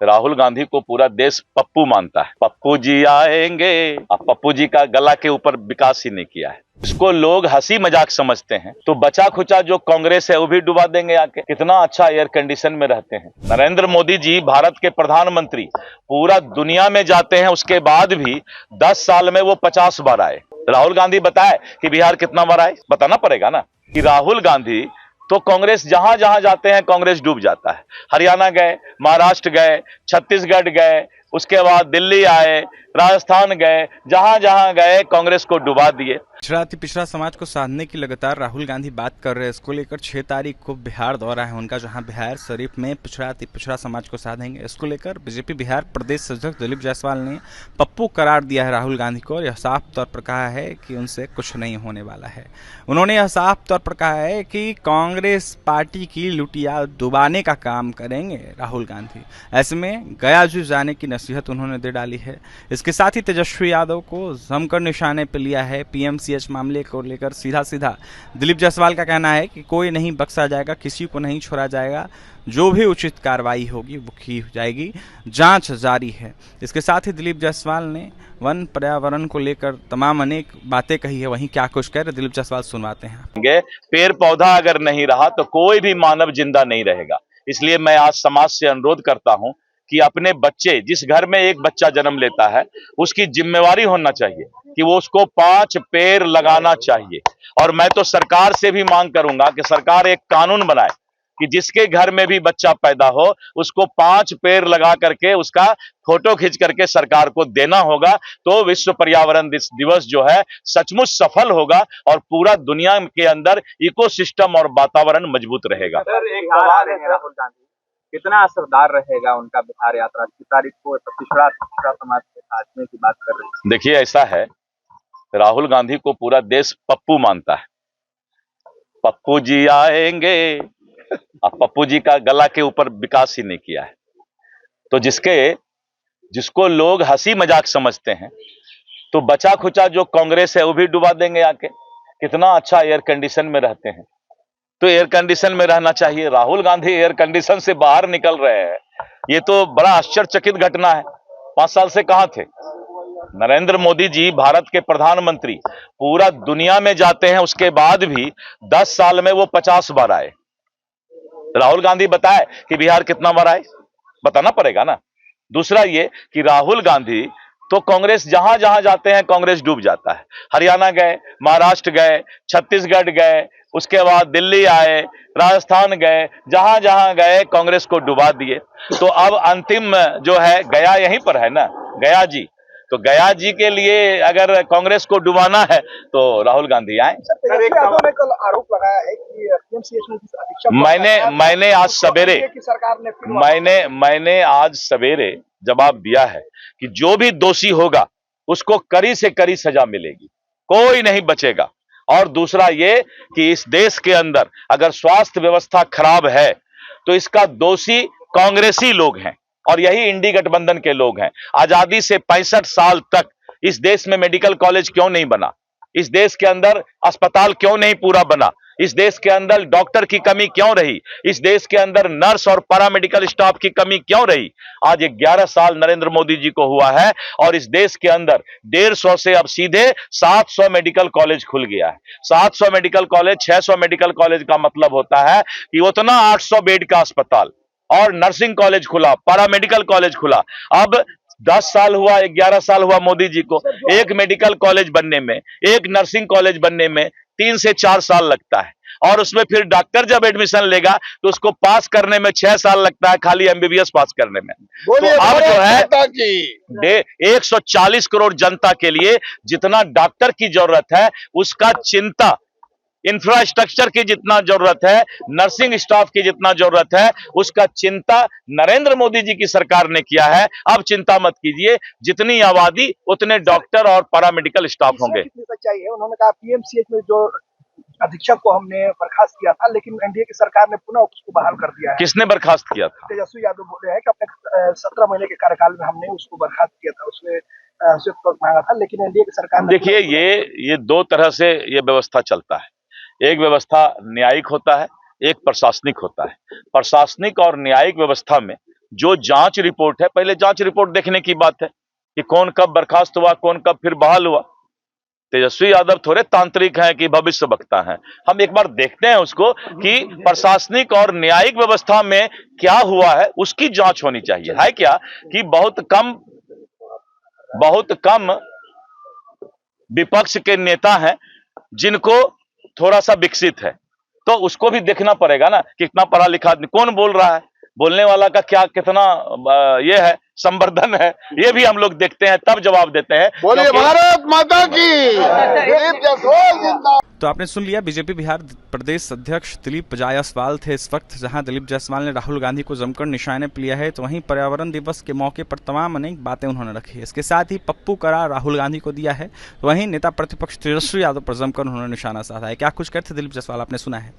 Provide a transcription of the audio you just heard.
राहुल गांधी को पूरा देश पप्पू मानता है। पप्पू जी आएंगे, अब पप्पू जी का गला के ऊपर विकास ही नहीं किया है। इसको लोग हंसी मजाक समझते हैं, तो बचा खुचा जो कांग्रेस है वो भी डुबा देंगे आके। कितना अच्छा एयर कंडीशन में रहते हैं नरेंद्र मोदी जी, भारत के प्रधानमंत्री, पूरा दुनिया में जाते हैं, उसके बाद भी 10 साल में वो 50 बार आए। राहुल गांधी बताए कि बिहार कितना बार आए, बताना पड़ेगा ना। कि राहुल गांधी तो कांग्रेस जहां जहां जाते हैं कांग्रेस डूब जाता है। हरियाणा गए, महाराष्ट्र गए, छत्तीसगढ़ गए, उसके बाद दिल्ली आए, राजस्थान गए, जहां जहां गए कांग्रेस को डुबा दिए। पिछड़ा अति पिछड़ा समाज को साधने की लगातार राहुल गांधी बात कर रहे हैं। इसको लेकर 6 तारीख को बिहार दौरा है उनका, जहां बिहार शरीफ में पिछड़ा अति पिछड़ा समाज को साधेंगे। इसको लेकर बीजेपी बिहार प्रदेश अध्यक्ष दिलीप जायसवाल ने पप्पू करार दिया है राहुल गांधी को, और यह साफ तौर पर कहा है कि उनसे कुछ नहीं होने वाला है। उन्होंने यह साफ तौर पर कहा है कि कांग्रेस पार्टी की लुटिया डुबाने का काम करेंगे राहुल गांधी। ऐसे में गया जू जाने की नसीहत उन्होंने दे डाली है। इसके साथ ही तेजस्वी यादव को जमकर निशाने पर लिया है। पीएमसीएच मामले को लेकर सीधा सीधा दिलीप जायसवाल का कहना है कि कोई नहीं बख्शा जाएगा, किसी को नहीं छोड़ा जाएगा, जो भी उचित कार्रवाई होगी वो की जाएगी, जांच जारी है। इसके साथ ही दिलीप जायसवाल ने वन पर्यावरण को लेकर तमाम अनेक बातें कही है। वहीं क्या कुछ कह रहे दिलीप जायसवाल सुनवाते हैं। पेड़ पौधा अगर नहीं रहा तो कोई भी मानव जिंदा नहीं रहेगा। इसलिए मैं आज समाज से अनुरोध करता हूं कि अपने बच्चे, जिस घर में एक बच्चा जन्म लेता है, उसकी जिम्मेवारी होना चाहिए कि वो उसको 5 पेड़ लगाना चाहिए। और मैं तो सरकार से भी मांग करूंगा कि सरकार एक कानून बनाए कि जिसके घर में भी बच्चा पैदा हो उसको 5 पेड़ लगा करके उसका फोटो खींच करके सरकार को देना होगा। तो विश्व पर्यावरण दिवस जो है सचमुच सफल होगा और पूरा दुनिया के अंदर इकोसिस्टम और वातावरण मजबूत रहेगा। एक सवाल है, राहुल गांधी कितना असरदार रहेगा उनका बिहार यात्रा? 6 तारीख को पिछड़ा समाज के साधने की बात कर रहे हैं। देखिए, ऐसा है, राहुल गांधी को पूरा देश पप्पू मानता है। पप्पू जी आएंगे, अब पप्पू जी का गला के ऊपर विकास ही नहीं किया है, तो जिसको लोग हंसी मजाक समझते हैं, तो बचा खुचा जो कांग्रेस है वो भी डुबा देंगे आके। कितना अच्छा एयर कंडीशन में रहते हैं, तो एयर कंडीशन में रहना चाहिए। राहुल गांधी एयर कंडीशन से बाहर निकल रहे हैं, ये तो बड़ा आश्चर्यचकित घटना है। 5 साल से कहां थे नरेंद्र मोदी जी, भारत के प्रधानमंत्री, पूरा दुनिया में जाते हैं, उसके बाद भी 10 साल में वो 50 बार आए। राहुल गांधी बताए कि बिहार कितना बार आए, बताना पड़ेगा ना। दूसरा ये कि राहुल गांधी तो कांग्रेस जहां जहां जाते हैं कांग्रेस डूब जाता है। हरियाणा गए, महाराष्ट्र गए, छत्तीसगढ़ गए, उसके बाद दिल्ली आए, राजस्थान गए, जहां जहां गए कांग्रेस को डुबा दिए। तो अब अंतिम जो है गया यहीं पर है ना, गया जी। तो गया जी के लिए अगर कांग्रेस को डुबाना है तो राहुल गांधी आए। कल आरोप लगाया है कि पीएमसीएच में अधीक्षक मैंने आज सवेरे सरकार ने मैंने आज सवेरे जवाब दिया है कि जो भी दोषी होगा उसको कड़ी से कड़ी सजा मिलेगी, कोई नहीं बचेगा। और दूसरा ये कि इस देश के अंदर अगर स्वास्थ्य व्यवस्था खराब है तो इसका दोषी कांग्रेसी लोग हैं और यही इंडी गठबंधन के लोग हैं। आजादी से 65 साल तक इस देश में मेडिकल कॉलेज क्यों नहीं बना, इस देश के अंदर अस्पताल क्यों नहीं पूरा बना, इस देश के अंदर डॉक्टर की कमी क्यों रही, इस देश के अंदर नर्स और पैरामेडिकल स्टाफ की कमी क्यों रही। आज 11 साल नरेंद्र मोदी जी को हुआ है और इस देश के अंदर 150 से अब सीधे 700 मेडिकल कॉलेज खुल गया है। 700 मेडिकल कॉलेज, 600 मेडिकल कॉलेज का मतलब होता है कि उतना 800 बेड का अस्पताल और नर्सिंग कॉलेज खुला, पैरामेडिकल कॉलेज खुला। अब 10 साल हुआ, 11 साल हुआ मोदी जी को, एक मेडिकल कॉलेज बनने में, एक नर्सिंग कॉलेज बनने में 3 से 4 साल लगता है। और उसमें फिर डॉक्टर जब एडमिशन लेगा तो उसको पास करने में 6 साल लगता है, खाली एमबीबीएस पास करने में। तो अब जो है 140 करोड़ जनता के लिए जितना डॉक्टर की जरूरत है उसका चिंता, इंफ्रास्ट्रक्चर की जितना जरूरत है, नर्सिंग स्टाफ की जितना जरूरत है, उसका चिंता नरेंद्र मोदी जी की सरकार ने किया है। अब चिंता मत कीजिए, जितनी आबादी उतने डॉक्टर और पैरामेडिकल स्टाफ होंगे। चाहिए उन्होंने कहा पीएमसीएच में जो अधीक्षक को हमने बर्खास्त किया था, लेकिन एनडीए की सरकार ने पुनः उसको बहाल कर दिया है। किसने बर्खास्त किया था? तेजस्वी यादव बोल रहे हैं कि अपने 17 महीने के कार्यकाल में हमने उसको बर्खास्त किया था, उसमें मांगा था, लेकिन एनडीए की सरकार ने। देखिए, ये 2 तरह से ये व्यवस्था चलता है। एक व्यवस्था न्यायिक होता है, एक प्रशासनिक होता है। प्रशासनिक और न्यायिक व्यवस्था में जो जांच रिपोर्ट है, पहले जांच रिपोर्ट देखने की बात है कि कौन कब बर्खास्त हुआ, कौन कब फिर बहाल हुआ। तेजस्वी यादव थोड़े तांत्रिक हैं कि भविष्य वक्ता हैं। हम एक बार देखते हैं उसको कि प्रशासनिक और न्यायिक व्यवस्था में क्या हुआ है, उसकी जांच होनी चाहिए। है क्या कि बहुत कम विपक्ष के नेता हैं जिनको थोड़ा सा विकसित है, तो उसको भी देखना पड़ेगा ना, कितना पढ़ा लिखा आदमी, कौन बोल रहा है, बोलने वाला का क्या कितना ये है, संवर्धन है, ये भी हम लोग देखते हैं, तब जवाब देते हैं। बोलिए भारत माता की। दिलीप जायसवाल जिंदाबाद। तो आपने सुन लिया, बीजेपी बिहार प्रदेश अध्यक्ष दिलीप जायसवाल थे इस वक्त। जहां दिलीप जायसवाल ने राहुल गांधी को जमकर निशाने पर लिया है, तो वहीं पर्यावरण दिवस के मौके पर तमाम अनेक बातें उन्होंने रखी। इसके साथ ही पप्पू करार राहुल गांधी को दिया है, तो वहीं नेता प्रतिपक्ष तेजस्वी यादव पर जमकर उन्होंने निशाना साधा है। क्या कुछ कहते दिलीप जायसवाल, आपने सुना है।